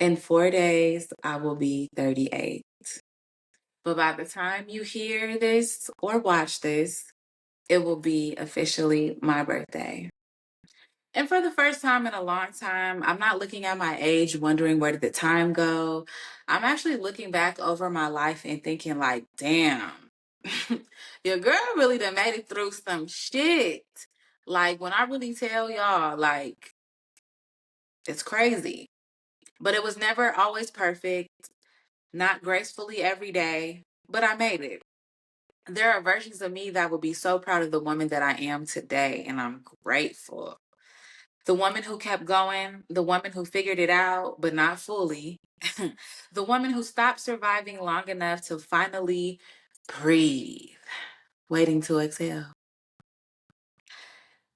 In 4 days, I will be 38. But by the time you hear this or watch this, it will be officially my birthday. And for the first time in a long time, I'm not looking at my age, wondering where did the time go. I'm actually looking back over my life and thinking like, damn, your girl really done made it through some shit. Like when I really tell y'all, like, it's crazy. But it was never always perfect, not gracefully every day, but I made it. There are versions of me that would be so proud of the woman that I am today, and I'm grateful. The woman who kept going, the woman who figured it out, but not fully, the woman who stopped surviving long enough to finally breathe, waiting to exhale.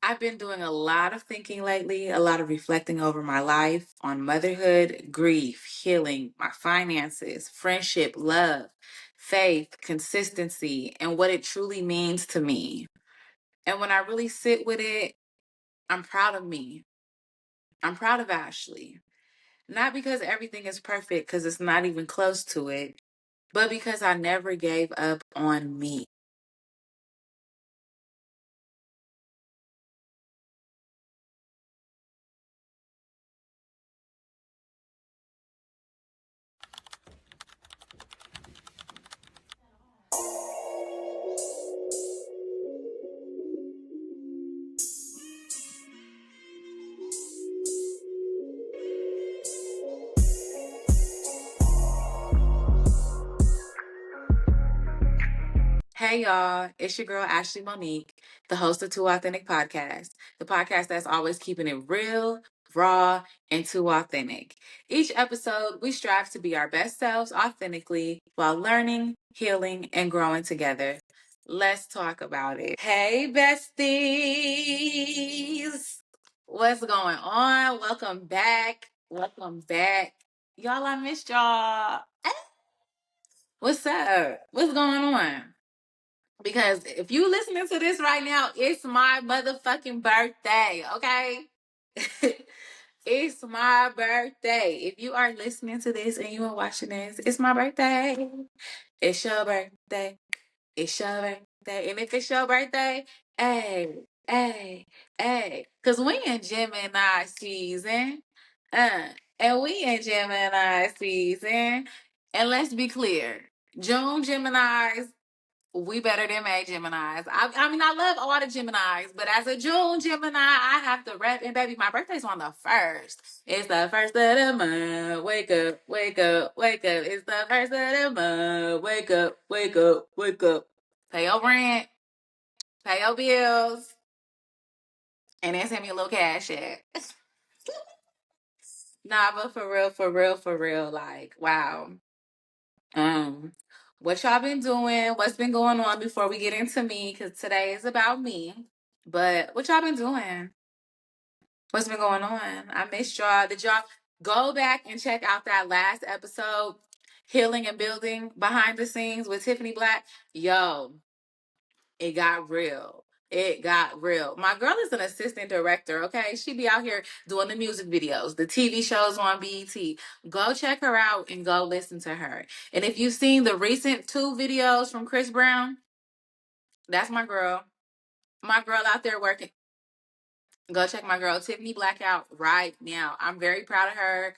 I've been doing a lot of thinking lately, a lot of reflecting over my life on motherhood, grief, healing, my finances, friendship, love, faith, consistency, and what it truly means to me. And when I really sit with it, I'm proud of me. I'm proud of Ashley. Not because everything is perfect, because it's not even close to it, but because I never gave up on me. Hey y'all, it's your girl Ashley Monique, the host of Too Authentic Podcast, the podcast that's always keeping it real, raw, and too authentic. Each episode, we strive to be our best selves authentically while learning, healing, and growing together. Let's talk about it. Hey besties! What's going on? Welcome back. Welcome back. Y'all, I missed y'all. What's up? What's going on? Because if you listening to this right now, it's my motherfucking birthday, okay? It's my birthday. If you are listening to this and you are watching this, it's my birthday. It's your birthday. It's your birthday. And if it's your birthday, hey, hey, hey. Because we in Gemini season. Uh, and we in Gemini season. And let's be clear. June Geminis, we better than May Geminis. I mean, I love all the Geminis, but as a June Gemini, I have to rep. And baby, my birthday's on the 1st. It's the 1st of the month. Wake up, wake up, wake up. It's the 1st of the month. Wake up, wake up, wake up. Pay your rent, pay your bills, and then send me a little cash check. Nah, but for real, for real, for real, like, wow. Um, what y'all been doing? What's been going on before we get into me? Because today is about me. But what y'all been doing? What's been going on? I missed y'all. Did y'all go back and check out that last episode, Healing and Building Behind the Scenes with Tiffany Black? Yo, it got real. It got real. My girl is an assistant director, okay? She be out here doing the music videos, the TV shows on BET. Go check her out and go listen to her. And if you've seen the recent 2 videos from Chris Brown, that's my girl. My girl out there working. Go check my girl Tiffany Black out right now. I'm very proud of her.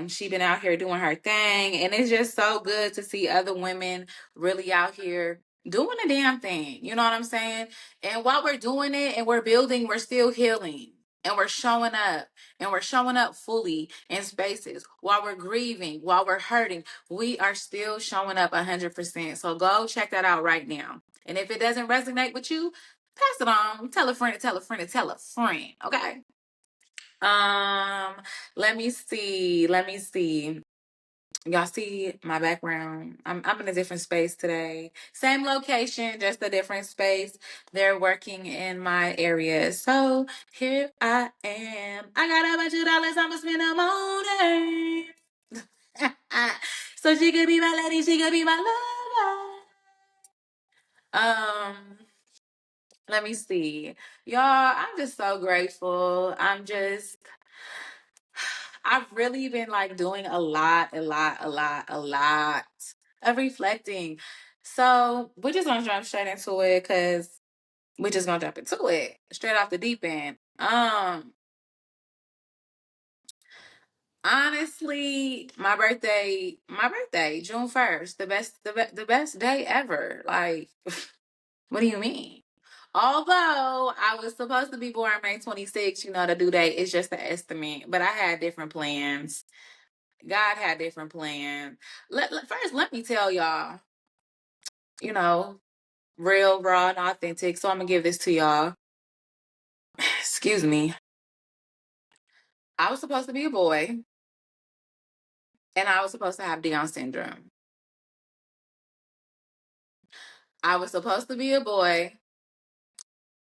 She been out here doing her thing, and it's just so good to see other women really out here doing the damn thing. You know what I'm saying? And while we're doing it and we're building, we're still healing. And we're showing up, and we're showing up fully in spaces while we're grieving, while we're hurting. We are still showing up 100%. So go check that out right now. And if it doesn't resonate with you, pass it on. Tell a friend to tell a friend to tell a friend. Okay. Um, let me see. Let me see. Y'all see my background. I'm in a different space today. Same location, just a different space. They're working in my area. So here I am. I got a bunch of dollars I'ma spend a morning. So she could be my lady, she could be my lover. Let me see. Y'all, I'm just so grateful. I've really been like doing a lot of reflecting. So we're just gonna jump straight into it because we're just gonna jump into it straight off the deep end. Honestly, my birthday, June 1st, the best day ever. Like, what do you mean? Although I was supposed to be born May 26th, the due date is just an estimate, but I had different plans. God had different plans. First, let me tell y'all, you know, real, raw, and authentic. So I'm gonna give this to y'all. Excuse me. I was supposed to be a boy, and I was supposed to have Down syndrome. I was supposed to be a boy,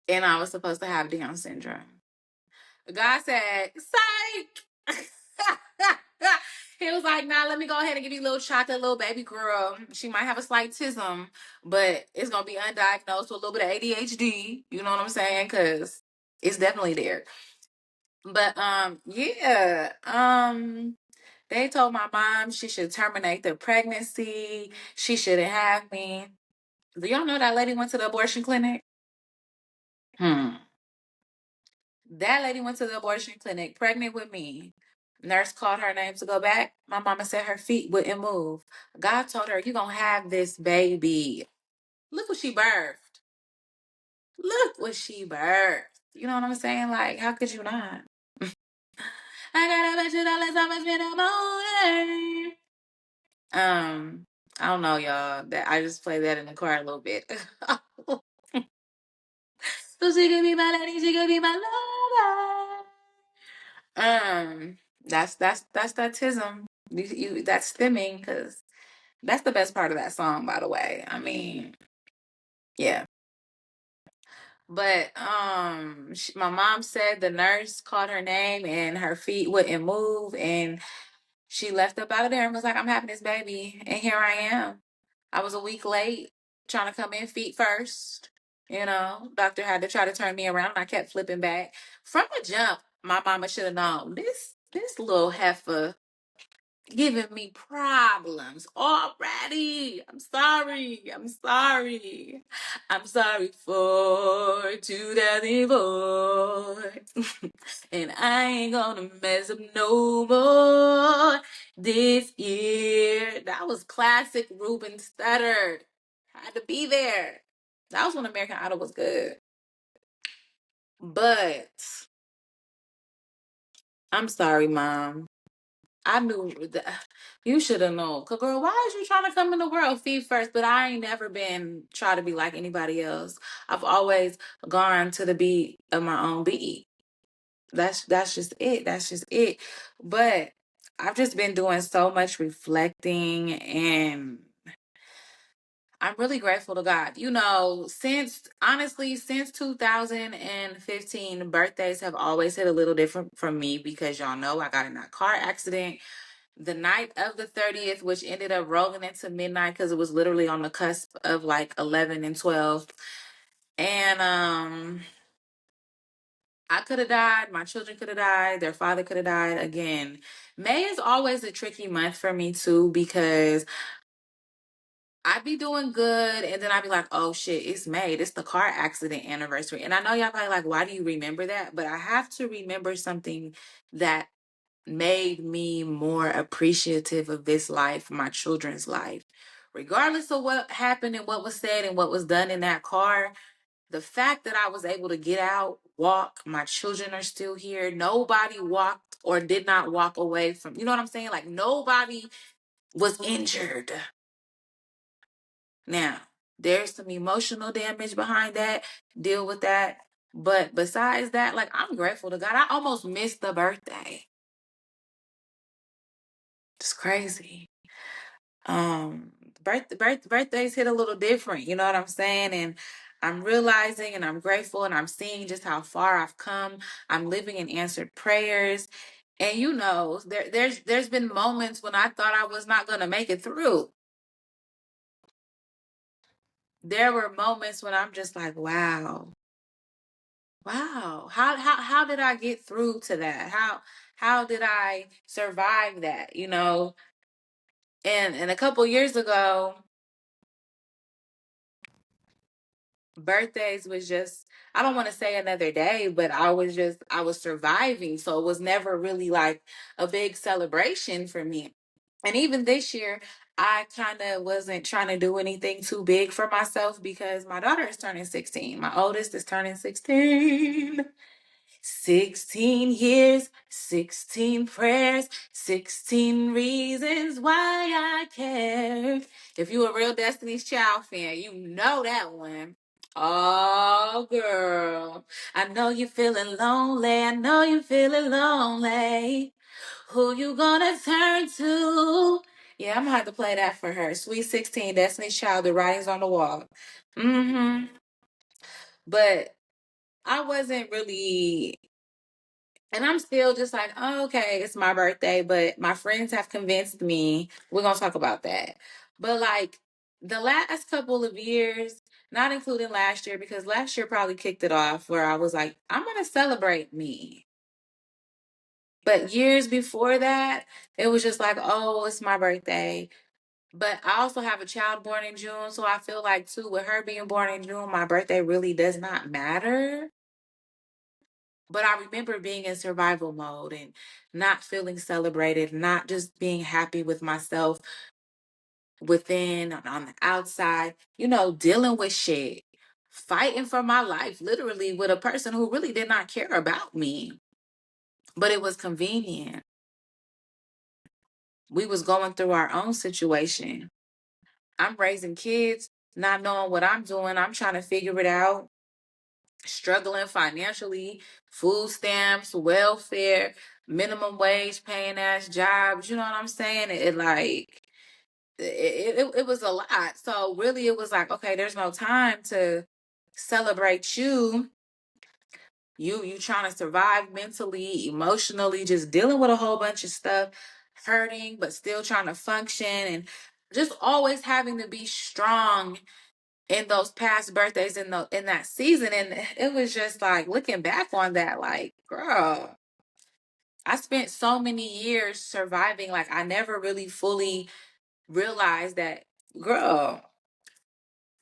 and I was supposed to have Down syndrome. God said, psych. He was like, nah, let me go ahead and give you a little chocolate, little baby girl. She might have a slight tism, but it's going to be undiagnosed with a little bit of ADHD. You know what I'm saying? Because it's definitely there. But, yeah. They told my mom she should terminate the pregnancy. She shouldn't have me. Do y'all know that lady went to the abortion clinic? That lady went to the abortion clinic pregnant with me. Nurse called her name to go back. My mama said her feet wouldn't move. God told her, you're going to have this baby. Look what she birthed. Look what she birthed. You know what I'm saying? Like, how could you not? I got a bunch of dollars, I must spend a morning. I don't know, y'all. That I just play that in the car a little bit. So she could be my lady, she could be my lover. That's that tism. That's stimming because that's the best part of that song, by the way. I mean, yeah. But my mom said the nurse called her name and her feet wouldn't move, and she left up out of there and was like, "I'm having this baby," and here I am. I was a week late, trying to come in feet first. Doctor had to try to turn me around, and I kept flipping back from the jump. My mama should have known this little heifer giving me problems already. I'm sorry. I'm sorry. I'm sorry for 2004. And I ain't gonna mess up no more this year. That was classic Ruben Studdard. Had to be there. That was when American Idol was good. But I'm sorry, Mom. I knew that you should have known. Cause girl, why is you trying to come in the world feet first? But I ain't never been try to be like anybody else. I've always gone to the beat of my own beat. That's just it. That's just it. But I've just been doing so much reflecting, and I'm really grateful to God. Since 2015, birthdays have always hit a little different from me because y'all know I got in that car accident the night of the 30th, which ended up rolling into midnight because it was literally on the cusp of like 11 and 12. And I could have died. My children could have died. Their father could have died. Again, May is always a tricky month for me too because I'd be doing good and then I'd be like, oh shit, it's May. It's the car accident anniversary. And I know y'all probably like, why do you remember that? But I have to remember something that made me more appreciative of this life, my children's life. Regardless of what happened and what was said and what was done in that car, the fact that I was able to get out, walk, my children are still here. Nobody walked or did not walk away from, you know what I'm saying? Like nobody was injured. Now, there's some emotional damage behind that. Deal with that. But besides that, like I'm grateful to God. I almost missed the birthday. It's crazy. um birthdays hit a little different, you know what I'm saying? And I'm realizing and I'm grateful and I'm seeing just how far I've come. I'm living in answered prayers. And there's been moments when I thought I was not going to make it through. There were moments when I'm just like, wow, how did I get through to that? how did I survive that, And a couple years ago, birthdays was just, I don't want to say another day, but I was surviving. So it was never really like a big celebration for me. And even this year, I kind of wasn't trying to do anything too big for myself because my daughter is turning 16. My oldest is turning 16. 16 years, 16 prayers, 16 reasons why I care. If you a real Destiny's Child fan, you know that one. Oh, girl. I know you're feeling lonely. I know you're feeling lonely. Who you gonna turn to? Yeah, I'm gonna have to play that for her. Sweet 16, Destiny's Child, The Writings on the Wall. Mm-hmm. But I wasn't really, and I'm still just like, oh, okay, it's my birthday, but my friends have convinced me. We're gonna talk about that. But like the last couple of years, not including last year, because last year probably kicked it off where I was like, I'm gonna celebrate me. But years before that, it was just like, oh, it's my birthday. But I also have a child born in June, so I feel like too, with her being born in June, my birthday really does not matter. But I remember being in survival mode and not feeling celebrated, not just being happy with myself within and on the outside, dealing with shit, fighting for my life, literally with a person who really did not care about me. But it was convenient. We was going through our own situation. I'm raising kids, not knowing what I'm doing. I'm trying to figure it out, struggling financially, food stamps, welfare, minimum wage paying ass jobs. You know what I'm saying? It was a lot. So really it was like, okay, there's no time to celebrate you. You trying to survive mentally, emotionally, just dealing with a whole bunch of stuff, hurting, but still trying to function and just always having to be strong in those past birthdays in that season. And it was just like looking back on that, like, girl, I spent so many years surviving. Like I never really fully realized that, girl,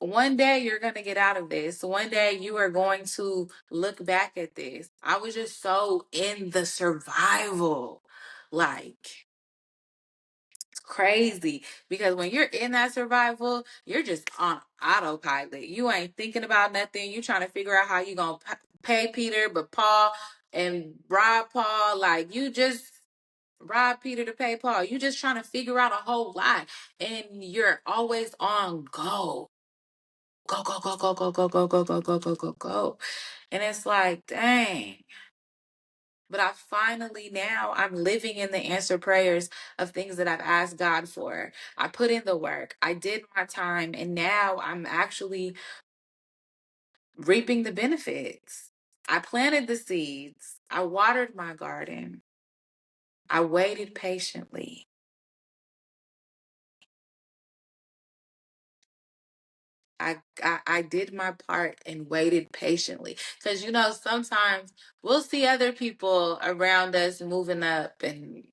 one day you're going to get out of this. One day you are going to look back at this. I was just so in the survival. Like, it's crazy because when you're in that survival, you're just on autopilot. You ain't thinking about nothing. You trying to figure out how you going to pay Peter, but Paul and rob Paul. Like, you just rob Peter to pay Paul. You just trying to figure out a whole lot. And you're always on go. Go, go, go, go, go, go, go, go, go, go, go, go, go. And it's like, dang. But I finally now I'm living in the answered prayers of things that I've asked God for. I put in the work. I did my time. And now I'm actually reaping the benefits. I planted the seeds. I watered my garden. I waited patiently. I did my part and waited patiently. Because, sometimes we'll see other people around us moving up and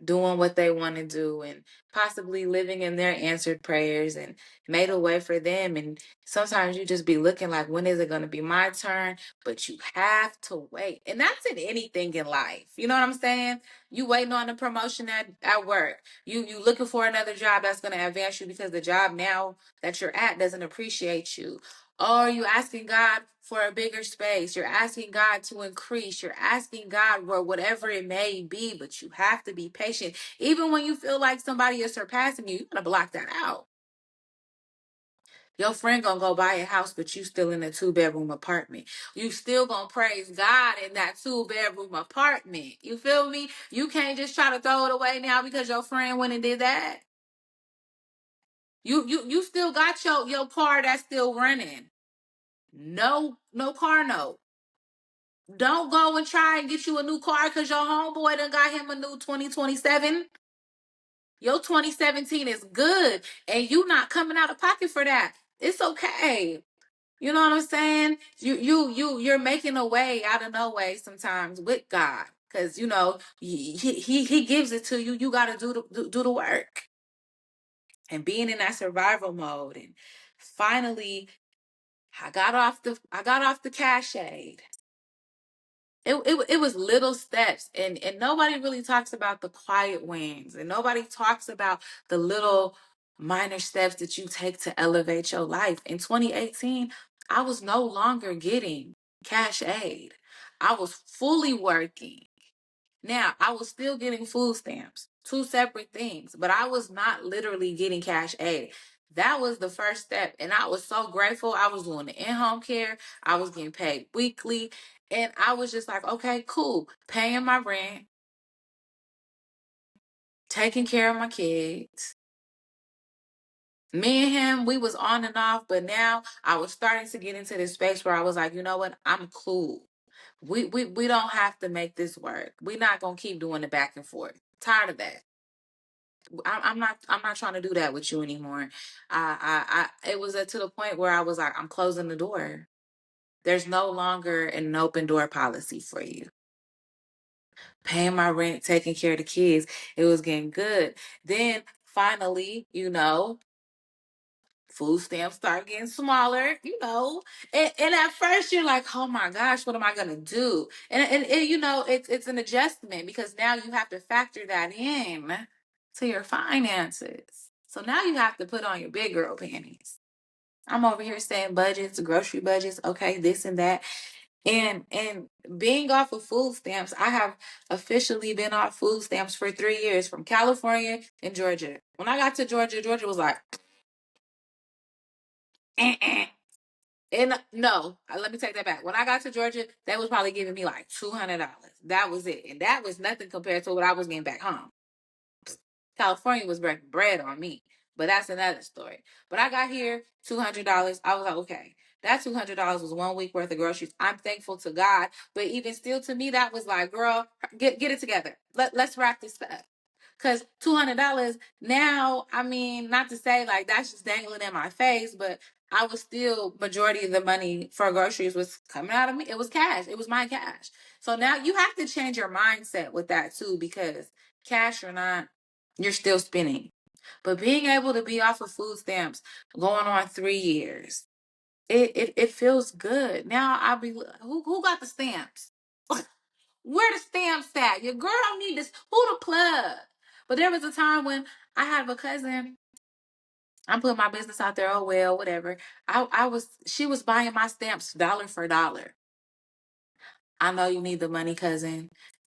doing what they want to do and possibly living in their answered prayers and made a way for them. And sometimes you just be looking like, when is it going to be my turn? But you have to wait. And that's in anything in life. You know what I'm saying? You waiting on a promotion at work. You looking for another job that's going to advance you because the job now that you're at doesn't appreciate you. Or you asking God for a bigger space. You're asking God to increase. You're asking God for whatever it may be, but you have to be patient. Even when you feel like somebody is surpassing you, you gotta block that out. Your friend gonna go buy a house, but you still in a 2-bedroom apartment. You still gonna praise God in that 2-bedroom apartment. You feel me? You can't just try to throw it away now because your friend went and did that. You still got your car that's still running. No car note. Don't go and try and get you a new car because your homeboy done got him a new 2027. Your 2017 is good and you not coming out of pocket for that. It's okay. You know what I'm saying? You're making a way out of no way sometimes with God. Because, he gives it to you. You got to do the work. And being in that survival mode. And finally, I got off the cash aid. It was little steps, and nobody really talks about the quiet wins, and nobody talks about the little minor steps that you take to elevate your life. In 2018, I was no longer getting cash aid. I was fully working. Now, I was still getting food stamps, two separate things, but I was not literally getting cash aid. That was the first step. And I was so grateful. I was doing the in-home care. I was getting paid weekly. And I was just like, okay, cool. Paying my rent, taking care of my kids. Me and him, we was on and off, but now I was starting to get into this space where I was like, you know what? I'm cool. We don't have to make this work. We're not gonna keep doing the back and forth. Tired of that. I'm not trying to do that with you anymore. It was to the point where I was like, I'm closing the door. There's no longer an open door policy for you. Paying my rent, taking care of the kids, it was getting good. Then finally, food stamps start getting smaller, and at first you're like, oh my gosh, what am I gonna do? And it's an adjustment, because now you have to factor that in to your finances. So now you have to put on your big girl panties. I'm over here saying budgets, grocery budgets, okay, this and that. And being off of food stamps, I have officially been off food stamps for 3 years, from California and Georgia. When I got to Georgia, Georgia was like, eh. And no, let me take that back. When I got to Georgia, they was probably giving me like $200. That was it. And that was nothing compared to what I was getting back home. California was breaking bread on me, but that's another story. But I got here, $200. I was like, okay, that $200 was 1 week worth of groceries. I'm thankful to God, but even still, to me, that was like, girl, get it together. Let's wrap this up. Cause $200 now, I mean, not to say like that's just dangling in my face, but I was still, majority of the money for groceries was coming out of me. It was cash. It was my cash. So now you have to change your mindset with that too, because cash or not, you're still spending. But being able to be off of food stamps going on 3 years, it feels good. Now I'll be, who got the stamps? Where the stamps at? Your girl don't need this. Who the plug? But there was a time when I had a cousin. I'm putting my business out there. Oh well, whatever. She was buying my stamps dollar for dollar. I know you need the money, cousin.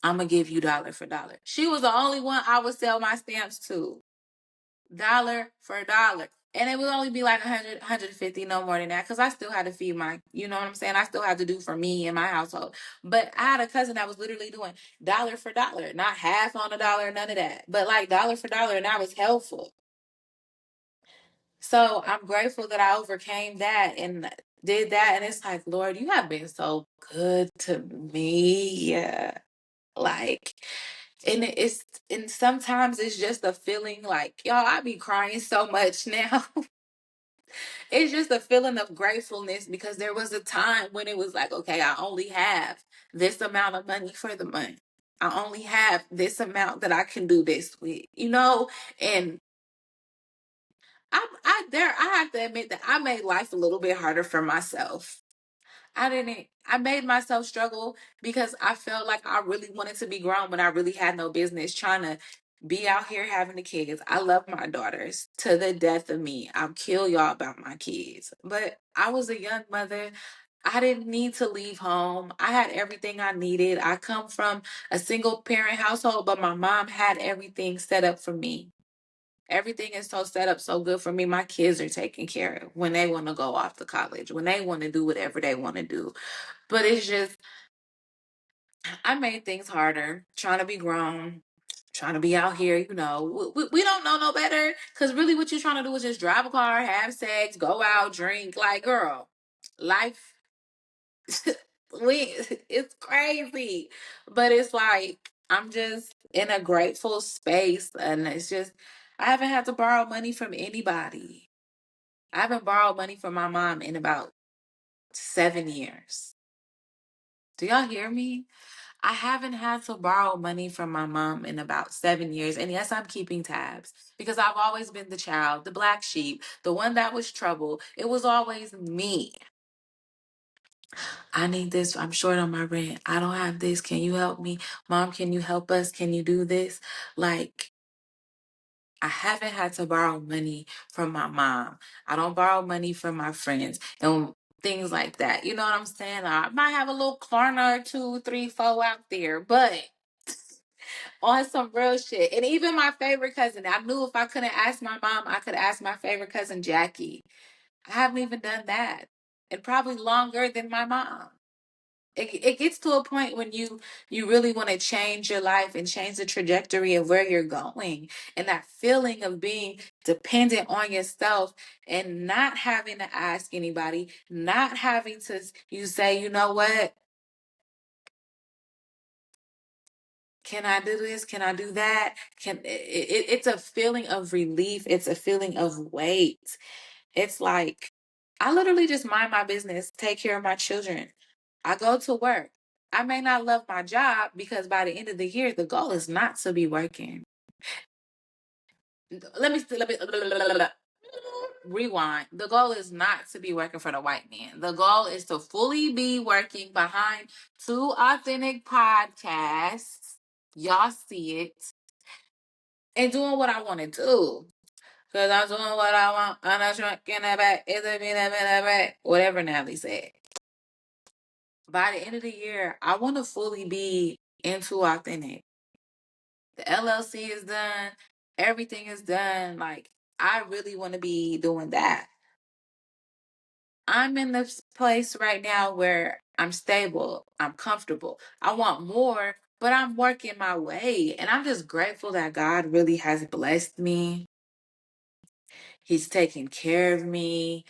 I'm gonna give you dollar for dollar. She was the only one I would sell my stamps to, dollar for dollar. And it would only be like 100, 150, no more than that. Because I still had to feed you know what I'm saying? I still had to do for me and my household. But I had a cousin that was literally doing dollar for dollar, not half on a dollar, none of that. But like dollar for dollar, and that was helpful. So I'm grateful that I overcame that and did that. And it's like, Lord, you have been so good to me. Yeah. Like, and sometimes it's just a feeling like, y'all, I be crying so much now. It's just a feeling of gratefulness, because there was a time when it was like, okay, I only have this amount of money for the month. I only have this amount that I can do this with, and I have to admit that I made life a little bit harder for myself. I made myself struggle because I felt like I really wanted to be grown, but I really had no business trying to be out here having the kids. I love my daughters to the death of me. I'll kill y'all about my kids. But I was a young mother. I didn't need to leave home. I had everything I needed. I come from a single parent household, but my mom had everything set up for me. Everything is so set up so good for me. My kids are taken care of when they want to go off to college, when they want to do whatever they want to do. But it's just, I made things harder trying to be grown, trying to be out here. We don't know no better, because really what you're trying to do is just drive a car, have sex, go out, drink. Like, girl, life, we, it's crazy. But it's like, I'm just in a grateful space, and it's just, I haven't had to borrow money from anybody. I haven't borrowed money from my mom in about 7 years. Do y'all hear me? I haven't had to borrow money from my mom in about 7 years. And yes, I'm keeping tabs because I've always been the child, the black sheep, the one that was trouble. It was always me. I need this. I'm short on my rent. I don't have this. Can you help me? Mom, can you help us? Can you do this? Like, I haven't had to borrow money from my mom. I don't borrow money from my friends and things like that. You know what I'm saying? I might have a little corner, 2, 3, 4 out there, but on some real shit. And even my favorite cousin, I knew if I couldn't ask my mom, I could ask my favorite cousin, Jackie. I haven't even done that. And probably longer than my mom. It gets to a point when you really want to change your life and change the trajectory of where you're going, and that feeling of being dependent on yourself and not having to ask anybody, not having to you say, you know what, can I do this, can I do that, it's a feeling of relief, it's a feeling of weight. It's like I literally just mind my business, take care of my children. I go to work. I may not love my job because by the end of the year, the goal is not to be working. Let me rewind. The goal is not to be working for the white man. The goal is to fully be working behind 2 authentic podcasts. Y'all see it. And doing what I want to do. Because I'm doing what I want. I'm not drinking that back. It's a bit of back. Whatever Natalie said. By the end of the year, I want to fully be into authentic. The LLC is done. Everything is done. Like, I really want to be doing that. I'm in this place right now where I'm stable. I'm comfortable. I want more, but I'm working my way. And I'm just grateful that God really has blessed me. He's taking care of me,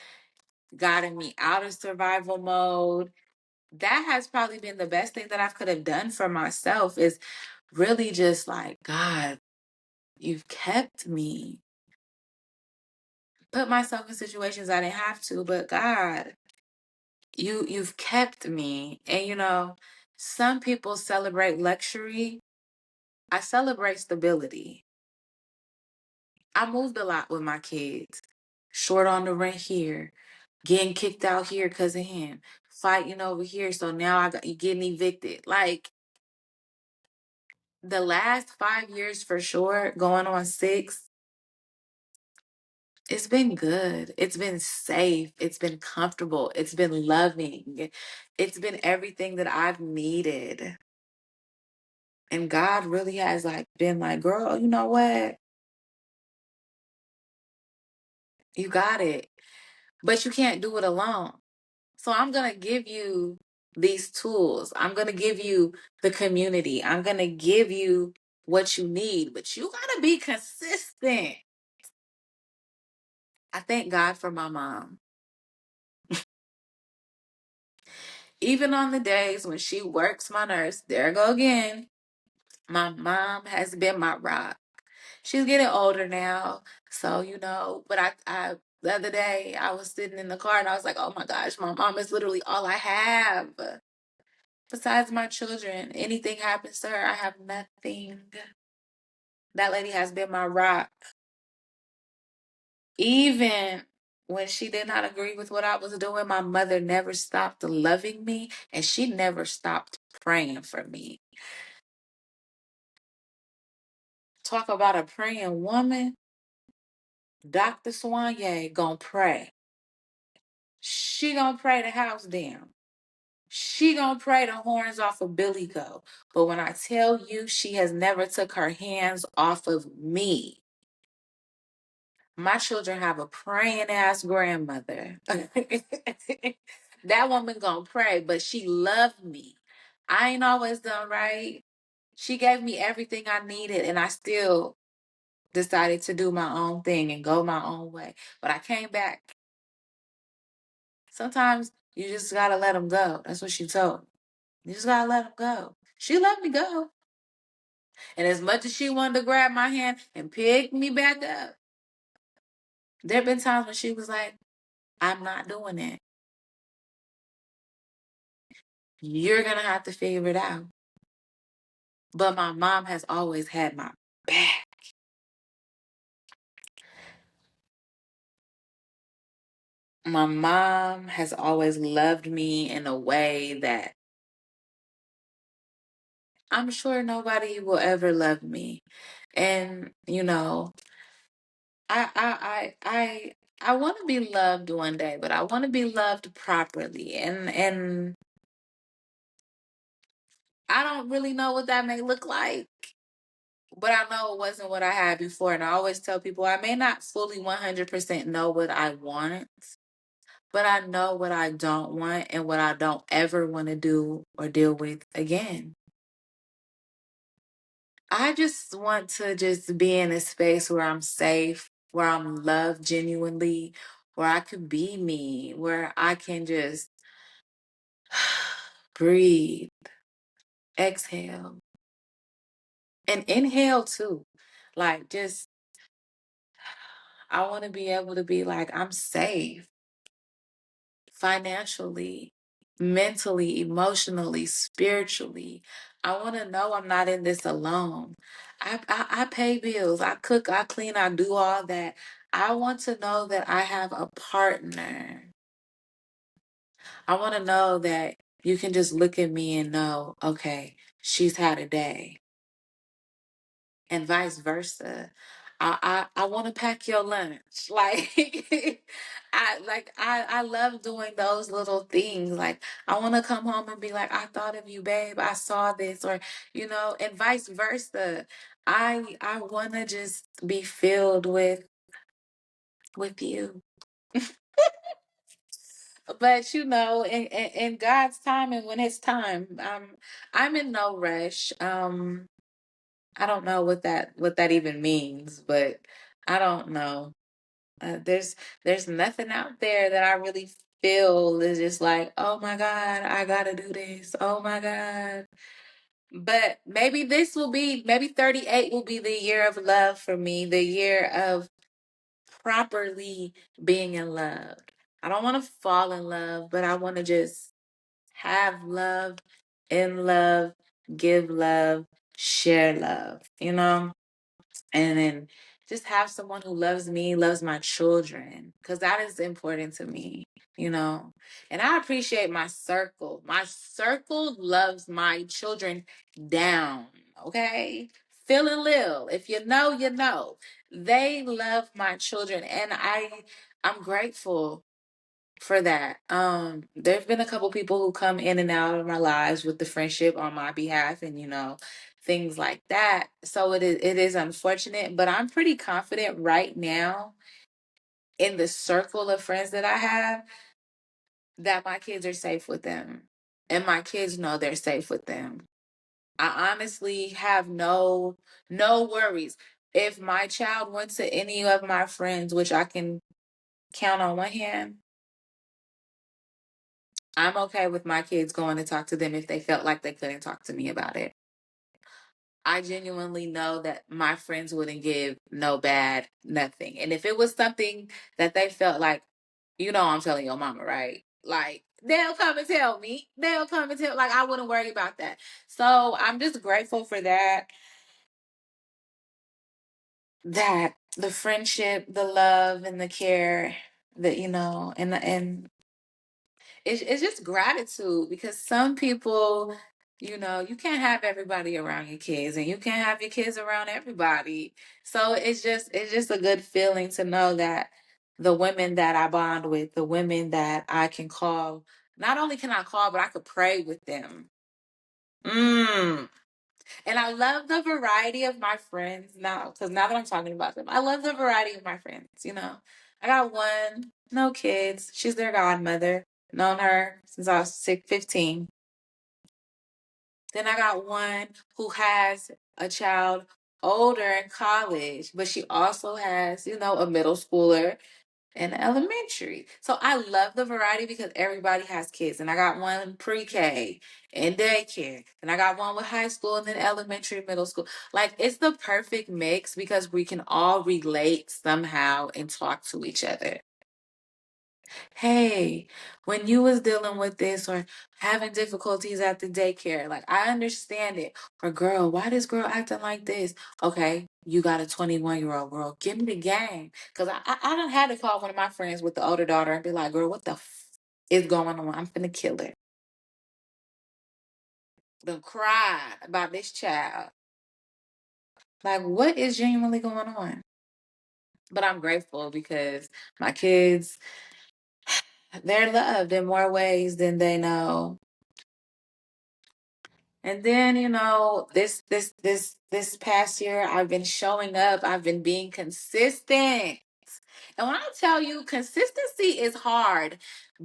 gotten me out of survival mode. That has probably been the best thing that I could have done for myself, is really just like, God, you've kept me. Put myself in situations I didn't have to, but God, you've kept me. And some people celebrate luxury. I celebrate stability. I moved a lot with my kids. Short on the rent here, getting kicked out here because of him, fighting over here. So now I got you getting evicted. Like, the last 5 years for sure, going on 6, it's been good. It's been safe. It's been comfortable. It's been loving. It's been everything that I've needed. And God really has been like, girl, you know what? You got it. But you can't do it alone. So I'm going to give you these tools. I'm going to give you the community. I'm going to give you what you need, but you got to be consistent. I thank God for my mom. Even on the days when she works my nerves, there I go again. My mom has been my rock. She's getting older now, so but I the other day I was sitting in the car and I was like, oh my gosh, my mom is literally all I have. Besides my children, anything happens to her, I have nothing. That lady has been my rock. Even when she did not agree with what I was doing, my mother never stopped loving me, and she never stopped praying for me. Talk about a praying woman. Dr. Soigné gonna pray. She gonna pray the house down. She gonna pray the horns off of Billy Go. But when I tell you, she has never took her hands off of me. My children have a praying ass grandmother. That woman gonna pray, but she loved me. I ain't always done right. She gave me everything I needed, and I still decided to do my own thing and go my own way. But I came back. Sometimes you just gotta let them go. That's what she told me. You just gotta let them go. She let me go. And as much as she wanted to grab my hand and pick me back up, there have been times when she was like, I'm not doing it. You're gonna have to figure it out. But my mom has always had my back. My mom has always loved me in a way that I'm sure nobody will ever love me. And, I want to be loved one day, but I want to be loved properly. And I don't really know what that may look like, but I know it wasn't what I had before. And I always tell people I may not fully 100% know what I want, but I know what I don't want and what I don't ever want to do or deal with again. I just want to just be in a space where I'm safe, where I'm loved genuinely, where I could be me, where I can just breathe, exhale, and inhale too. Like, just, I want to be able to be like, I'm safe financially, mentally, emotionally, spiritually. I want to know I'm not in this alone. I pay bills, I cook, I clean, I do all that. I want to know that I have a partner. I want to know that you can just look at me and know, okay, she's had a day, and vice versa. I want to pack your lunch. Like I love doing those little things. Like, I want to come home and be like, I thought of you, babe. I saw this, or and vice versa. I want to just be filled with you. But in God's time and when it's time, I'm in no rush. I don't know what that even means, but I don't know. There's nothing out there that I really feel is just like, oh my God, I gotta do this. Oh my God. But maybe 38 will be the year of love for me, the year of properly being in love. I don't want to fall in love, but I want to just have love, in love, give love, share love, and then just have someone who loves me, loves my children, because that is important to me, And I appreciate my circle. My circle loves my children down, okay? Phil and Lil, if you know, you know. They love my children, and I'm grateful for that. There've been a couple people who come in and out of my lives with the friendship on my behalf, and things like that. So it is unfortunate, but I'm pretty confident right now in the circle of friends that I have that my kids are safe with them, and my kids know they're safe with them. I honestly have no worries. If my child went to any of my friends, which I can count on one hand, I'm okay with my kids going to talk to them if they felt like they couldn't talk to me about it. I genuinely know that my friends wouldn't give no bad nothing. And if it was something that they felt like, I'm telling your mama, right? Like, they'll come and tell me. They'll come and tell, like, I wouldn't worry about that. So I'm just grateful for that the friendship, the love, and the care that, and it's just gratitude, because some people, you can't have everybody around your kids, and you can't have your kids around everybody. So it's just a good feeling to know that the women that I bond with, the women that I can call, not only can I call, but I could pray with them. Mm. And I love the variety of my friends now, because now that I'm talking about them, I love the variety of my friends. I got one, no kids. She's their godmother. Known her since I was 15. Then I got one who has a child older in college, but she also has, a middle schooler and elementary. So I love the variety because everybody has kids. And I got one pre-K and daycare. And I got one with high school and then elementary, middle school. Like, it's the perfect mix because we can all relate somehow and talk to each other. Hey, when you was dealing with this or having difficulties at the daycare, like I understand it. Or girl, why this girl acting like this? Okay, you got a 21-year-old girl. Give me the game. Cause I done had to call one of my friends with the older daughter and be like, girl, what the is going on? I'm finna kill her. Done cried about this child. Like, what is genuinely going on? But I'm grateful because my kids, they're loved in more ways than they know. And then, this past year, I've been showing up. I've been being consistent. And when I tell you consistency is hard,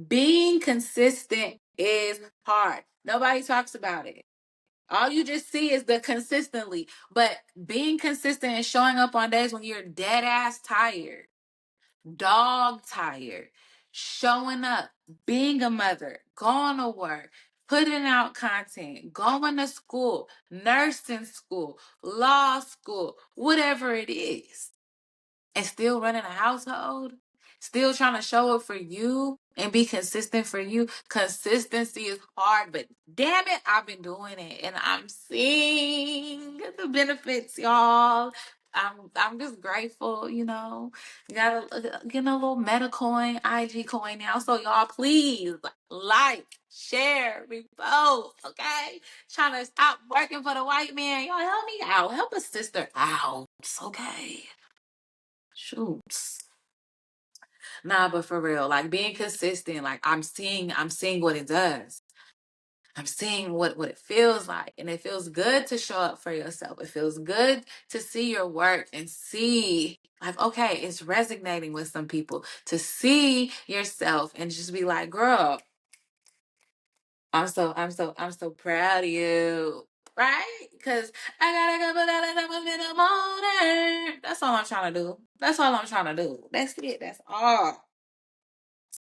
being consistent is hard. Nobody talks about it. All you just see is the consistently. But being consistent and showing up on days when you're dead ass tired, dog tired, showing up, being a mother, going to work, putting out content, going to school, nursing school, law school, whatever it is, and still running a household, still trying to show up for you and be consistent for you. Consistency is hard, but damn it, I've been doing it and I'm seeing the benefits, y'all. I'm just grateful, Got getting a little meta coin, IG coin now. So y'all please like, share, repost, okay? Trying to stop working for the white man. Y'all help me out. Help a sister out. Okay. Shoots. Nah, but for real, like being consistent, like I'm seeing what it does. I'm seeing what it feels like. And it feels good to show up for yourself. It feels good to see your work and see like, okay, it's resonating with some people. To see yourself and just be like, girl, I'm so proud of you. Right? Because I gotta go put that in the morning. That's all I'm trying to do. That's all I'm trying to do. That's it. That's all.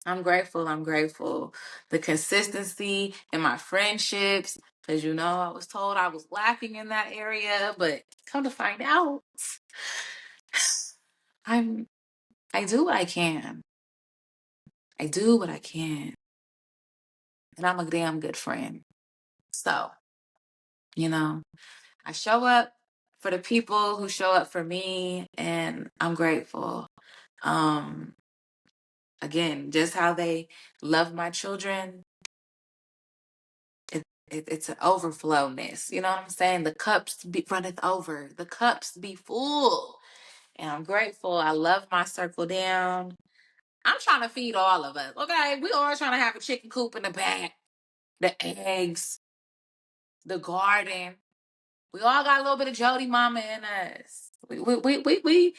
I'm grateful. I'm grateful. The consistency in my friendships, because I was told I was lacking in that area, but come to find out, I'm I do what I can. I do what I can. And I'm a damn good friend. So, you know, I show up for the people who show up for me, and I'm grateful. Um, Again, just how they love my children, it's an overflowness. You know what I'm saying? The cups be runneth over. The cups be full. And I'm grateful. I love my circle down. I'm trying to feed all of us. Okay. We all trying to have a chicken coop in the back. The eggs. The garden. We all got a little bit of Jody Mama in us. We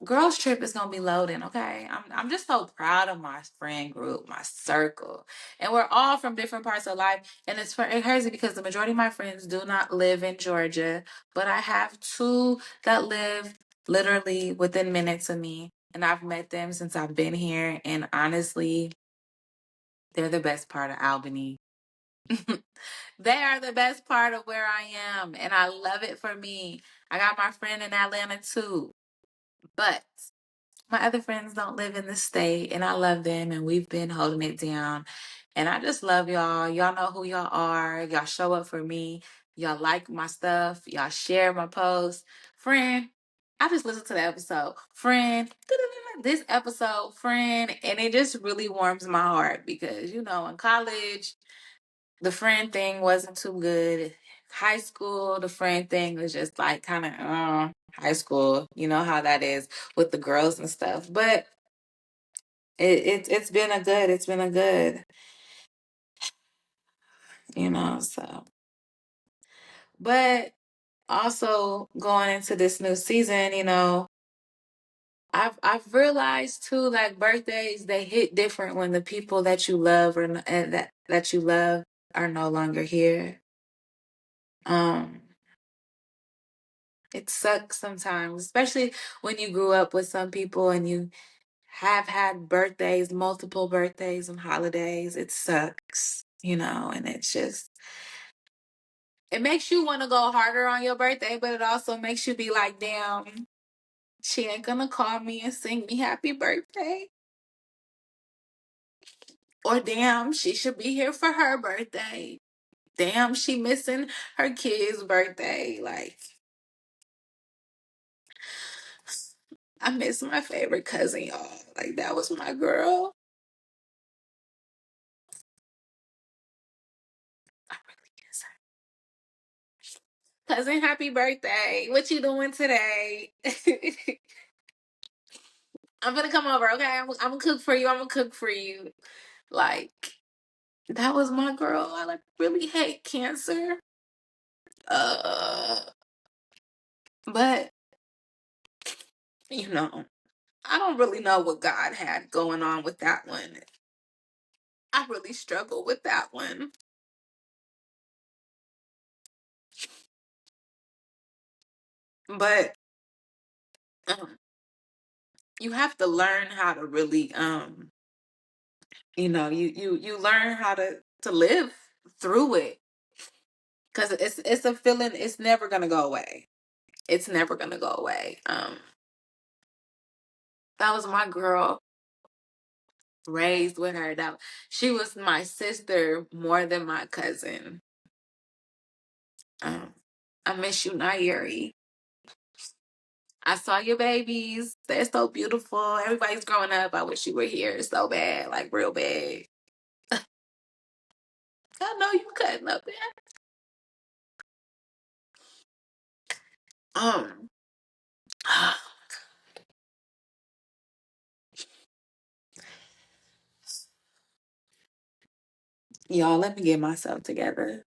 girls trip is gonna be loading, okay? I'm just so proud of my friend group, my circle, and we're all from different parts of life. And it's crazy because the majority of my friends do not live in Georgia, but I have two that live literally within minutes of me, and I've met them since I've been here. And honestly, they're the best part of Albany. They are the best part of where I am, and I love it for me. I got my friend in Atlanta too, but my other friends don't live in the state, and I love them, and we've been holding it down. And I just love y'all. Y'all know who y'all are. Y'all show up for me. Y'all like my stuff. Y'all share my posts. Friend, I just listened to the episode. Friend, this episode, friend, and it just really warms my heart because, in college, the friend thing wasn't too good. High school, the friend thing was just like kind of high school. You know how that is with the girls and stuff. But it's been a good, so. But also going into this new season, I've realized too, like birthdays, they hit different when the people that you love and that you love are no longer here. Um, it sucks sometimes, especially when you grew up with some people and you have had birthdays, multiple birthdays and holidays. It sucks, and it makes you want to go harder on your birthday, but it also makes you be like, damn, she ain't gonna call me and sing me happy birthday. Or damn, she should be here for her birthday. Damn, she missing her kid's birthday. Like, I miss my favorite cousin, y'all. Like, that was my girl. I really miss her. Cousin, happy birthday. What you doing today? I'm gonna come over, okay? I'm gonna cook for you. I'm gonna cook for you. Like, that was my girl. I like really hate cancer. Uh, but you know, I don't really know what God had going on with that one. I really struggle with that one. But um, you have to learn how to really you learn how to live through it, because it's a feeling. It's never gonna go away. It's never gonna go away. That was my girl. Raised with her. That she was my sister more than my cousin. um I miss you, Nairi. I saw your babies. They're so beautiful. Everybody's growing up. I wish you were here so bad, like real bad. I know you cutting up there. Um, y'all, let me get myself together.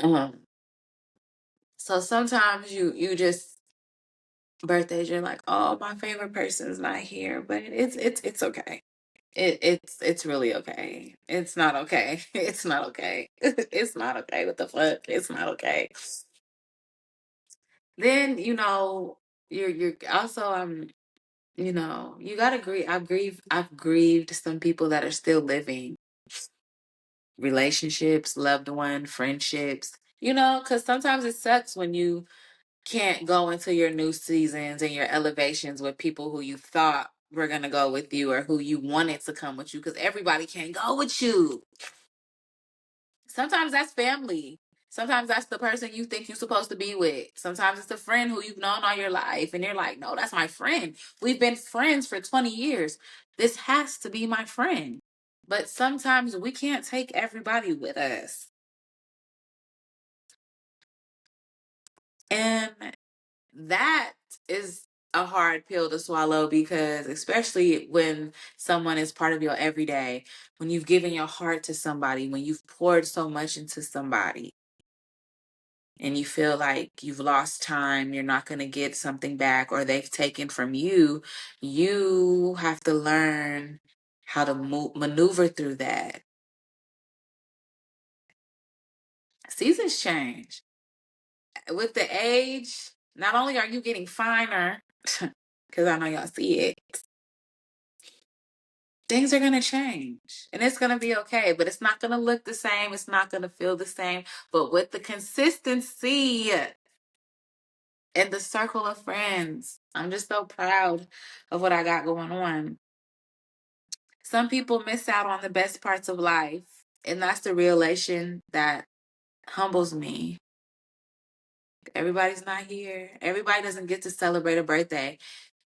Um, so sometimes you just birthdays, you're like, oh, my favorite person's not here, but it's okay. It's really okay. It's not okay. It's not okay. It's not okay. What the fuck? It's not okay. Then you're also you gotta grieve. I've grieved some people that are still living, relationships, loved one, friendships. Because sometimes it sucks when you can't go into your new seasons and your elevations with people who you thought were gonna go with you or who you wanted to come with you, because everybody can't go with you. Sometimes that's family. Sometimes that's the person you think you're supposed to be with. Sometimes it's a friend who you've known all your life and you're like, no, that's my friend. We've been friends for 20 years. This has to be my friend. But sometimes we can't take everybody with us. And that is a hard pill to swallow, because especially when someone is part of your everyday, when you've given your heart to somebody, when you've poured so much into somebody, and you feel like you've lost time, you're not going to get something back, or they've taken from you, you have to learn how to maneuver through that. Seasons change. With the age, not only are you getting finer, because I know y'all see it, things are going to change and it's going to be okay, but it's not going to look the same. It's not going to feel the same. But with the consistency and the circle of friends, I'm just so proud of what I got going on. Some people miss out on the best parts of life, and that's the realization that humbles me. Everybody's not here. Everybody doesn't get to celebrate a birthday.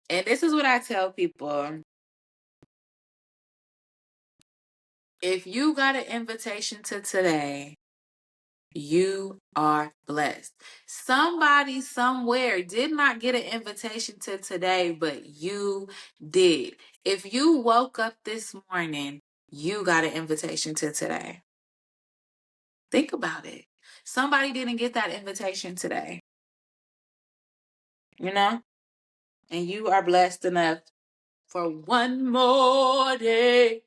And this is what I tell people. If you got an invitation to today, you are blessed. Somebody somewhere did not get an invitation to today, but you did. If you woke up this morning, you got an invitation to today. Think about it. Somebody didn't get that invitation today, you know? And you are blessed enough for one more day.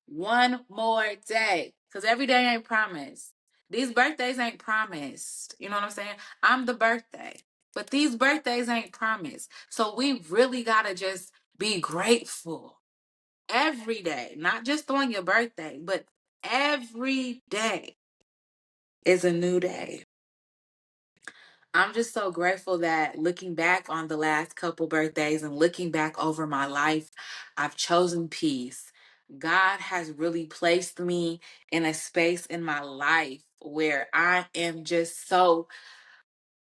One more day. Because every day ain't promised. These birthdays ain't promised. You know what I'm saying? I'm the birthday. But these birthdays ain't promised. So we really got to just be grateful every day. Not just on your birthday, but every day is a new day. I'm just so grateful that looking back on the last couple birthdays and looking back over my life, I've chosen peace. God has really placed me in a space in my life where I am just so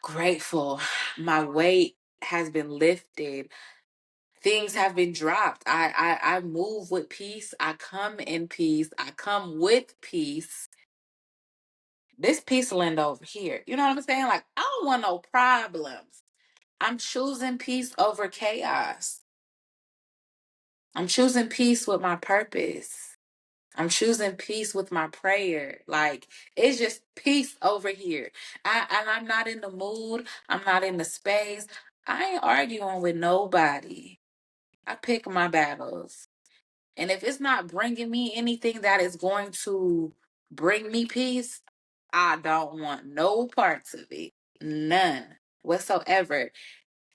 grateful. My weight has been lifted. Things have been dropped. I move with peace. I come in peace. I come with peace. This peace land over here. You know what I'm saying? Like, I don't want no problems. I'm choosing peace over chaos. I'm choosing peace with my purpose. I'm choosing peace with my prayer. Like, it's just peace over here. I'm not in the mood. I'm not in the space. I ain't arguing with nobody. I pick my battles. And if it's not bringing me anything that is going to bring me peace, I don't want no parts of it. None whatsoever.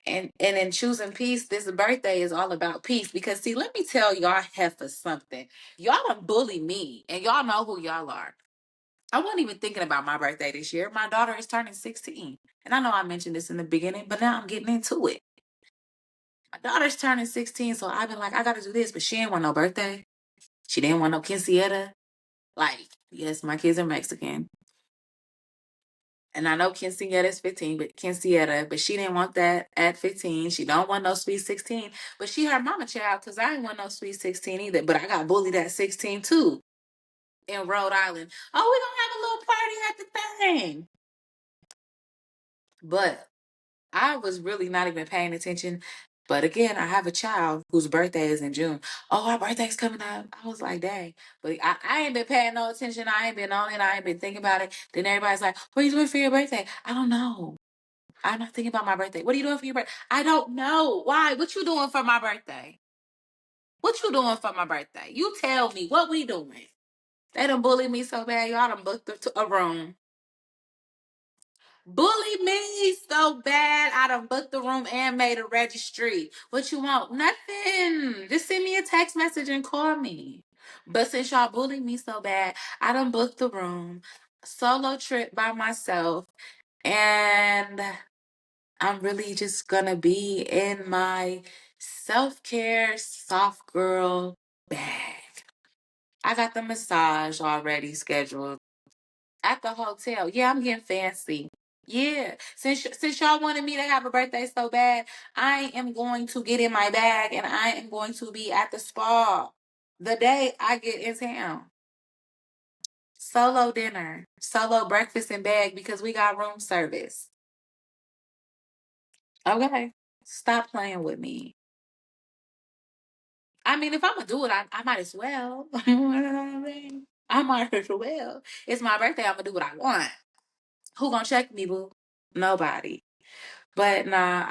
And in choosing peace, this birthday is all about peace. Because see, let me tell y'all heifers something. Y'all done bully me, and y'all know who y'all are. I wasn't even thinking about my birthday this year. My daughter is turning 16. And I know I mentioned this in the beginning, but now I'm getting into it. My daughter's turning 16, so I've been like, I gotta do this, but she ain't want no birthday. She didn't want no quinceañera. Like, yes, my kids are Mexican. And I know quinceañera is 15, but she didn't want that at 15. She don't want no sweet 16. But she her mama child, because I ain't want no sweet 16 either. But I got bullied at 16 too in Rhode Island. Oh, we gonna have a little party at the thing. But I was really not even paying attention. But again, I have a child whose birthday is in June. Oh, our birthday's coming up. I was like, dang. But I ain't been paying no attention. I ain't been on it. I ain't been thinking about it. Then everybody's like, what are you doing for your birthday? I don't know. I'm not thinking about my birthday. What are you doing for your birthday? I don't know. Why? What you doing for my birthday? What you doing for my birthday? You tell me. What we doing? They done bullied me so bad. Y'all done booked a room. Bullied me so bad. I done booked the room and made a registry. What you want? Nothing. Just send me a text message and call me. But since y'all bullied me so bad, I done booked the room. Solo trip by myself. And I'm really just gonna be in my self-care soft girl bag. I got the massage already scheduled at the hotel. Yeah, I'm getting fancy. Yeah, since y'all wanted me to have a birthday so bad, I am going to get in my bag and I am going to be at the spa the day I get in town. Solo dinner, solo breakfast in bag because we got room service. Okay, stop playing with me. I mean, if I'm gonna do it, I might as well. You know what I mean? I might as well. It's my birthday. I'm gonna do what I want. Who gonna check me, boo? Nobody. But nah,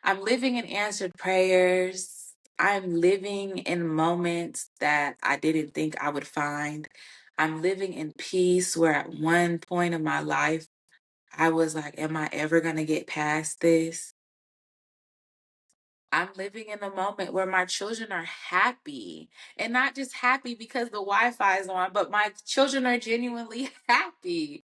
I'm living in answered prayers. I'm living in moments that I didn't think I would find. I'm living in peace where at one point in my life, I was like, am I ever gonna get past this? I'm living in a moment where my children are happy and not just happy because the Wi-Fi is on, but my children are genuinely happy.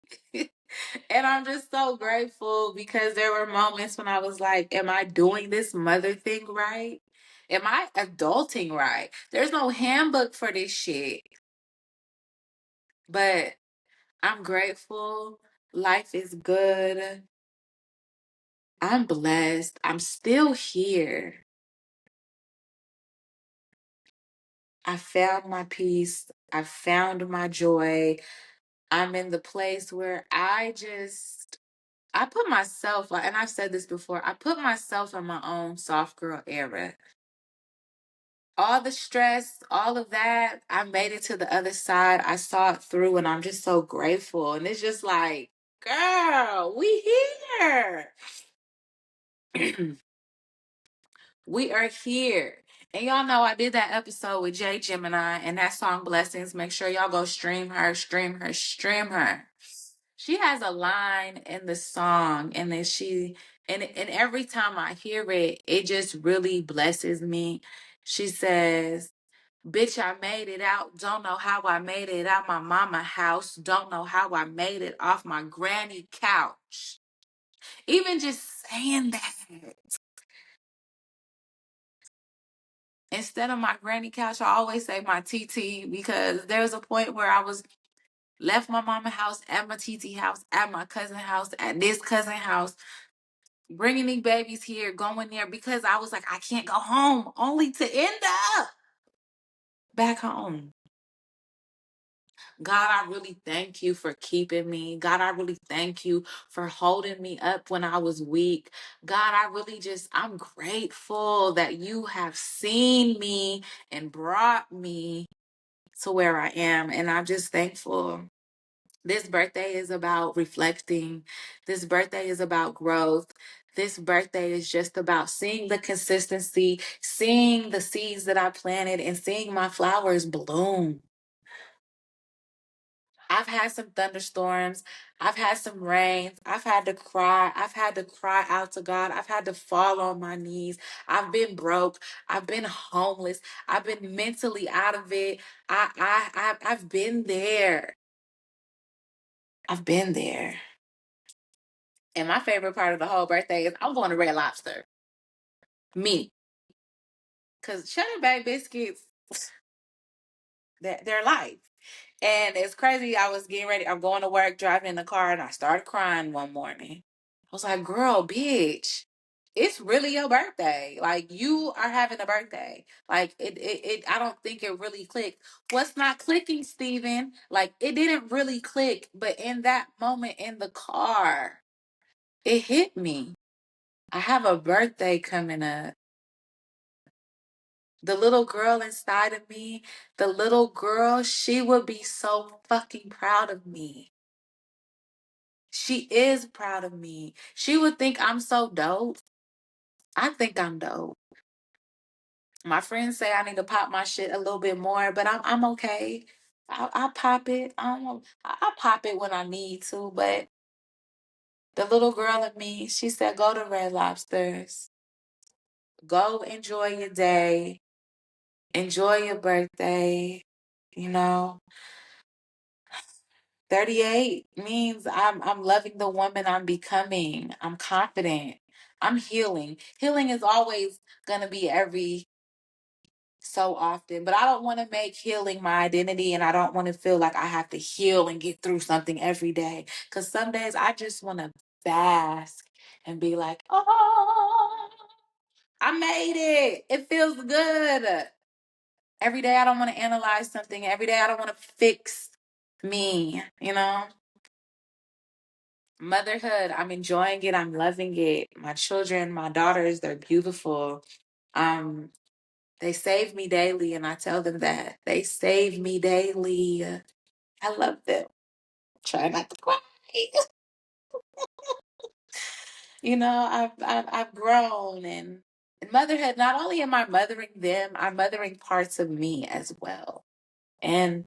And I'm just so grateful because there were moments when I was like, am I doing this mother thing right? Am I adulting right? There's no handbook for this shit. But I'm grateful. Life is good. I'm blessed. I'm still here. I found my peace. I found my joy. I'm in the place where I put myself, and I've said this before, I put myself in my own soft girl era. All the stress, all of that, I made it to the other side. I saw it through, and I'm just so grateful. And it's just like, girl, we here. We are here. And y'all know I did that episode with Jay Gemini and that song Blessings. Make sure y'all go stream her, stream her, stream her. She has a line in the song, and then and every time I hear it, it just really blesses me. She says, bitch, I made it out. Don't know how I made it out my mama house. Don't know how I made it off my granny couch. Even just saying that instead of my granny couch, I always say my TT, because there was a point where I was left my mama house, at my TT house, at my cousin house, at this cousin house, bringing these babies here, going there, because I was like, I can't go home, only to end up back home. God, I really thank you for keeping me. God, I really thank you for holding me up when I was weak. God, I'm grateful that you have seen me and brought me to where I am. And I'm just thankful. This birthday is about reflecting. This birthday is about growth. This birthday is just about seeing the consistency, seeing the seeds that I planted, and seeing my flowers bloom. I've had some thunderstorms. I've had some rains. I've had to cry. I've had to cry out to God. I've had to fall on my knees. I've been broke. I've been homeless. I've been mentally out of it. I've been there. I've been there. And my favorite part of the whole birthday is I'm going to Red Lobster. Me. Because Cheddar Bay biscuits, they're life. And it's crazy. I was getting ready. I'm going to work, driving in the car, and I started crying one morning. I was like, girl, bitch, it's really your birthday. Like, you are having a birthday. Like, I don't think it really clicked. What's not clicking, Steven? Like, it didn't really click. But in that moment in the car, it hit me. I have a birthday coming up. The little girl inside of me, the little girl, she would be so fucking proud of me. She is proud of me. She would think I'm so dope. I think I'm dope. My friends say I need to pop my shit a little bit more, but I'm okay. I'll pop it. I'll pop it when I need to, but the little girl in me, she said, go to Red Lobsters. Go enjoy your day. Enjoy your birthday. You know, 38 means I'm loving the woman I'm becoming. I'm confident. I'm healing. Healing is always gonna be every so often, but I don't want to make healing my identity, and I don't want to feel like I have to heal and get through something every day. Because some days I just want to bask and be like, oh, I made it. It feels good. Every day I don't want to analyze something. Every day I don't want to fix me, you know? Motherhood, I'm enjoying it. I'm loving it. My children, my daughters, they're beautiful. Um, they save me daily, and I tell them that. They save me daily. I love them. Try not to cry. You know, I've grown, and in motherhood, not only am I mothering them, I'm mothering parts of me as well. And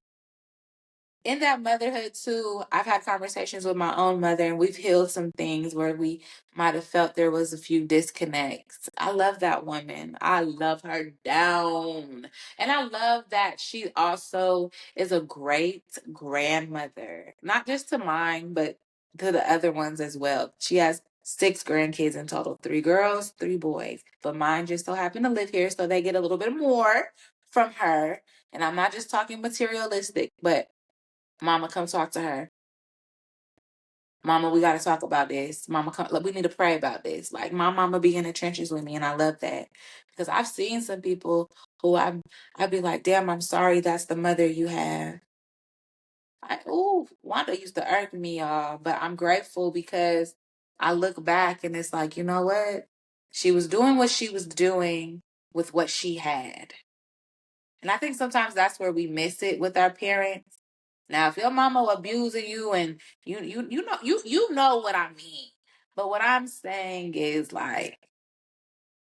in that motherhood too, I've had conversations with my own mother, and we've healed some things where we might have felt there was a few disconnects. I love that woman. I love her down. And I love that she also is a great grandmother, not just to mine, but to the other ones as well. She has 6 grandkids in total, 3 girls, 3 boys. But mine just so happen to live here, so they get a little bit more from her. And I'm not just talking materialistic, but Mama, come talk to her. Mama, we got to talk about this. Mama, come, look, we need to pray about this. Like, my mama be in the trenches with me, and I love that. Because I've seen some people who I'd be like, damn, I'm sorry that's the mother you have. Ooh, Wanda used to irk me, y'all. But I'm grateful because I look back and it's like, you know what? She was doing what she was doing with what she had. And I think sometimes that's where we miss it with our parents. Now, if your mama abusing you and you know what I mean. But what I'm saying is like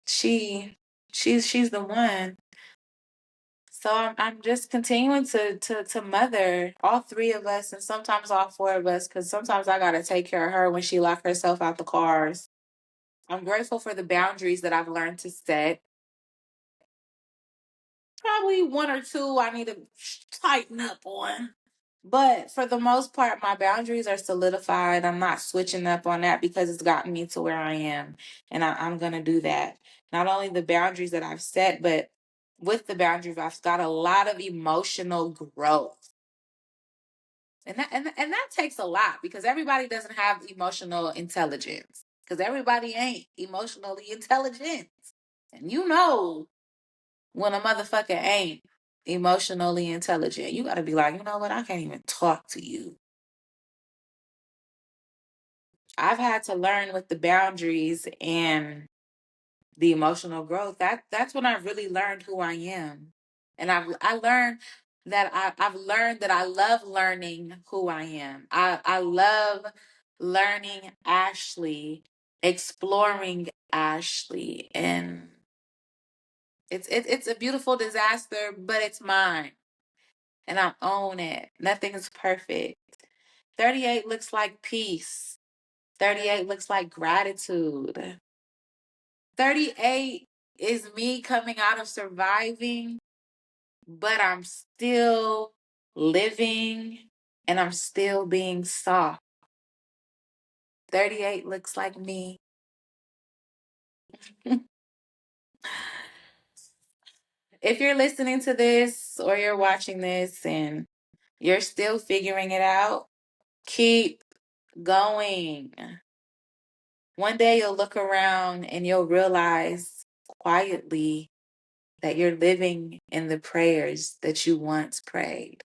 she she's the one. So I'm just continuing to mother all 3 of us, and sometimes all 4 of us, because sometimes I gotta take care of her when she lock herself out the cars. I'm grateful for the boundaries that I've learned to set. Probably 1 or 2 I need to tighten up on. But for the most part, my boundaries are solidified. I'm not switching up on that because it's gotten me to where I am. And I'm going to do that. Not only the boundaries that I've set, but with the boundaries, I've got a lot of emotional growth. And that takes a lot because everybody doesn't have emotional intelligence. Because everybody ain't emotionally intelligent. And you know when a motherfucker ain't emotionally intelligent, you got to be like, you know what? I can't even talk to you. I've had to learn with the boundaries and the emotional growth. That's when I really learned who I am. And I learned that I've learned that I love learning who I am. I love learning Ashley, exploring Ashley, and it's a beautiful disaster, but it's mine. And I own it. Nothing is perfect. 38 looks like peace. 38 looks like gratitude. 38 is me coming out of surviving, but I'm still living and I'm still being soft. 38 looks like me. If you're listening to this or you're watching this and you're still figuring it out, keep going. One day you'll look around and you'll realize quietly that you're living in the prayers that you once prayed.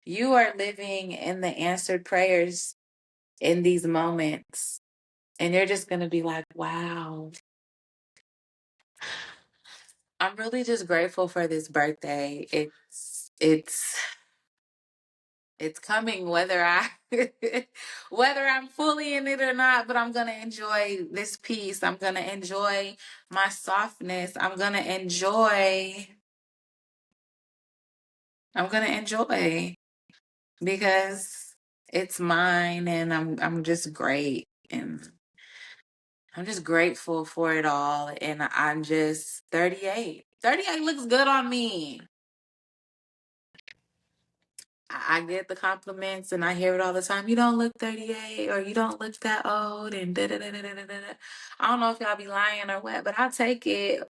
You are living in the answered prayers in these moments. And you're just going to be like, wow. I'm really just grateful for this birthday. It's coming whether I whether I'm fully in it or not, but I'm going to enjoy this peace. I'm going to enjoy my softness. I'm going to enjoy because it's mine and I'm just great and I'm just grateful for it all and I'm just 38. 38 looks good on me. I get the compliments and I hear it all the time. You don't look 38 or you don't look that old and da da da da da da da. I don't know if y'all be lying or what, but I'll take it.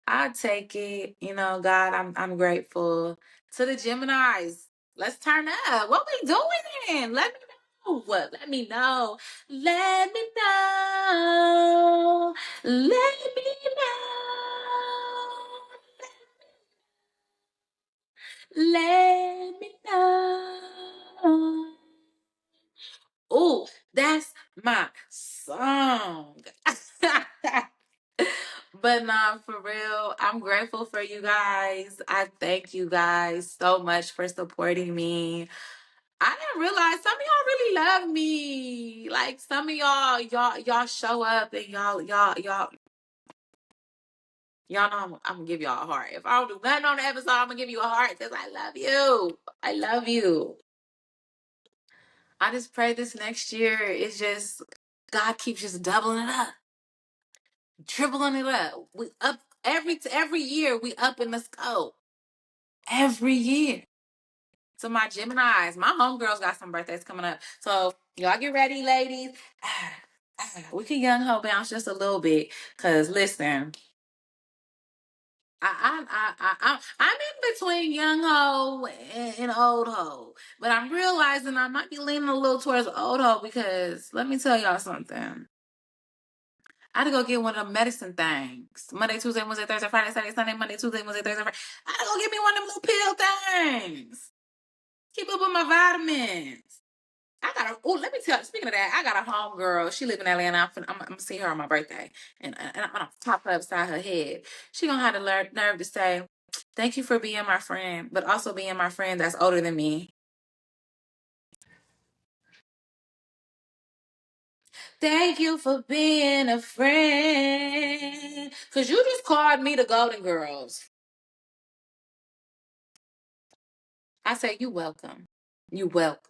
I'll take it. You know, God, I'm grateful. To the Geminis, let's turn up. What we doing? Let me know. What? Let me know. Let me know. Let me know. Let me know. Oh, that's my song. But nah, for real, I'm grateful for you guys. I thank you guys so much for supporting me. I didn't realize some of y'all really love me. Like some of y'all show up and y'all know I'm gonna give y'all a heart. If I don't do nothing on the episode, I'm gonna give you a heart because I love you. I love you. I just pray this next year it's just God keeps just doubling it up, tripling it up. We up every year we up in the scope. Every year. So my Geminis, my homegirls got some birthdays coming up. So y'all get ready, ladies. We can young ho bounce just a little bit. Cause listen, I'm in between young ho and old ho. But I'm realizing I might be leaning a little towards old ho because let me tell y'all something. I had to go get one of them medicine things. Monday, Tuesday, Wednesday, Thursday, Friday, Saturday, Sunday, Monday, Tuesday, Wednesday, Thursday, Friday. I had to go get me one of them little pill things. Keep up with my vitamins. I got a, oh, let me tell you, speaking of that, I got a homegirl. She live in Atlanta. I'm gonna see her on my birthday. And I'm gonna pop her upside her head. She gonna have the nerve to say, thank you for being my friend, but also being my friend that's older than me. Thank you for being a friend. Cause you just called me the Golden Girls. I say you welcome. You welcome.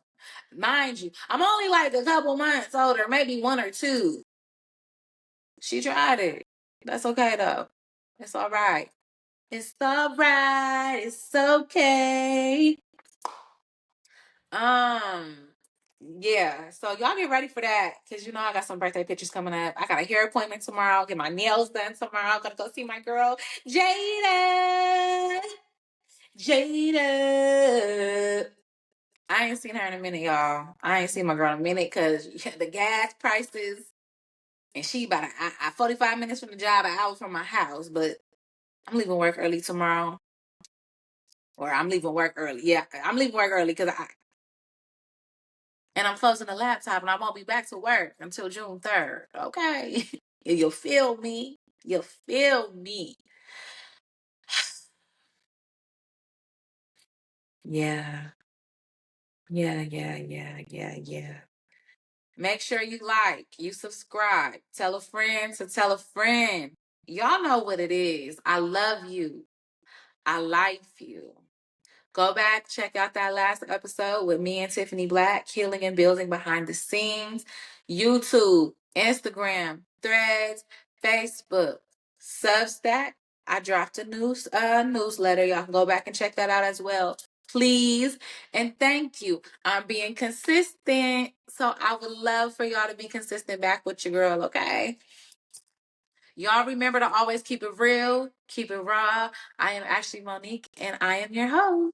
Mind you, I'm only like a couple months older, maybe one or two. She tried it. That's okay though. It's all right. It's all right. It's okay. Um, yeah. So y'all get ready for that because you know I got some birthday pictures coming up. I got a hair appointment tomorrow. Get my nails done tomorrow. Gotta go see my girl Jada. Jada. I ain't seen her in a minute, y'all. I ain't seen my girl in a minute because the gas prices, and she about 45 minutes from the job, an hour from my house. But I'm leaving work early tomorrow, or I'm leaving work early. Yeah, I'm leaving work early because I'm closing the laptop, and I won't be back to work until June 3rd. Okay, you feel me? You feel me? Yeah, yeah. Make sure you like, you subscribe, tell a friend to tell a friend. Y'all know what it is. I love you. I like you. Go back, check out that last episode with me and Tiffany Black, Healing and Building Behind the Scenes. YouTube, Instagram, Threads, Facebook, Substack. I dropped a newsletter. Y'all can go back and check that out as well. Please and thank you. I'm being consistent. So I would love for y'all to be consistent back with your girl, okay? Y'all remember to always keep it real, keep it raw. I am Ashley Monique, and I am your host.